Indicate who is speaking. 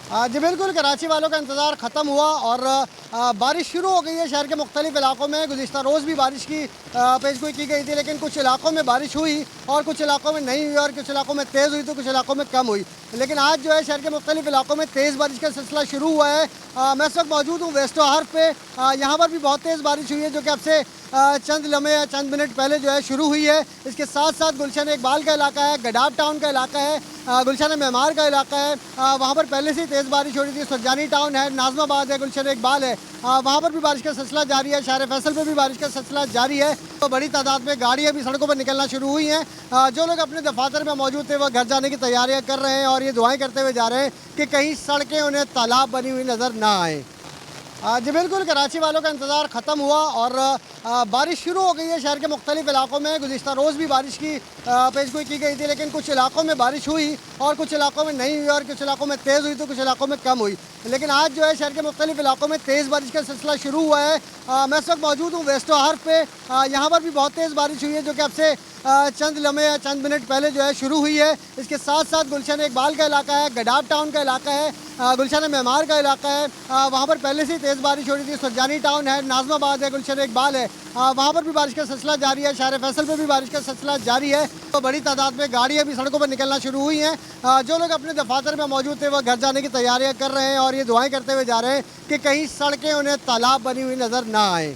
Speaker 1: जी बिल्कुल, कराची वालों का इंतज़ार ख़त्म हुआ और बारिश शुरू हो गई है शहर के मुख्तलिफ़ इलाकों में। गुज़िश्ता रोज़ भी बारिश की पेशगोई की गई थी, लेकिन कुछ इलाकों में बारिश हुई और कुछ इलाकों में नहीं हुई और कुछ इलाकों में तेज़ हुई तो कुछ इलाकों में कम हुई। लेकिन आज जो है शहर के मुख्तलिफ़ इलाकों में तेज़ बारिश का सिलसिला शुरू हुआ है। मैं इस वक्त मौजूद हूँ वेस्ट हार्फ पे। यहाँ पर भी बहुत तेज़ बारिश हुई है, जो कि अब से चंद लम्हे या चंद मिनट पहले जो है शुरू हुई है। इसके साथ साथ गुलशन इकबाल का इलाका है, गडाब टाउन का इलाका है, गुलशन मेमार का इलाका है। वहाँ पर पहले से ही तेज़ बारिश हो रही थी। सुरजानी टाउन है, नाज़माबाद है, गुलशन इकबाल है, वहाँ पर भी बारिश का सिलसिला जारी है। शहर फैसल पे भी बारिश का सिलसिला जारी है। तो बड़ी तादाद में गाड़ियाँ भी सड़कों पर निकलना शुरू हुई हैं। जो लोग अपने दफातर में मौजूद थे वह घर जाने की तैयारियाँ कर रहे हैं और ये दुआएं करते हुए जा रहे हैं कि कहीं सड़कें उन्हें तालाब बनी हुई नज़र ना आए। जी बिल्कुल, कराची वालों का इंतज़ार ख़त्म हुआ और बारिश शुरू हो गई है शहर के मुख्तलिफ़ इलाकों में। गुज़िश्ता रोज़ भी बारिश की पेशगोई की गई थी, लेकिन कुछ इलाकों में बारिश हुई और कुछ इलाकों में नहीं हुई और कुछ इलाकों में तेज़ हुई तो कुछ इलाकों में कम हुई। लेकिन आज जो है शहर के मुख्तलिफ़ इलाकों में तेज़ बारिश का सिलसिला शुरू हुआ है। मैं इस वक्त मौजूद हूँ वेस्ट हार्फ पे। यहाँ पर भी बहुत तेज़ बारिश हुई है, जो कि अब से चंद लम्हे या चंद मिनट पहले जो है शुरू हुई है। इसके साथ साथ गुलशन इकबाल का इलाका है, गडाब टाउन का इलाका है, गुलशन मेमार का इलाका है, वहाँ पर पहले से ही तेज़ बारिश हो रही थी। सुरजानी टाउन है, नाज़माबाद है, गुलशन इकबाल है, वहाँ पर भी बारिश का सिलसिला जारी है। शहर फैसल पे भी बारिश का सिलसिला जारी है। तो बड़ी तादाद में गाड़ियाँ भी सड़कों पर निकलना शुरू हुई हैं। जो लोग अपने दफातर में मौजूद थे वह घर जाने की तैयारियाँ कर रहे हैं और ये दुआएं करते हुए जा रहे हैं कि कहीं सड़कें उन्हें तालाब बनी हुई नज़र ना आए।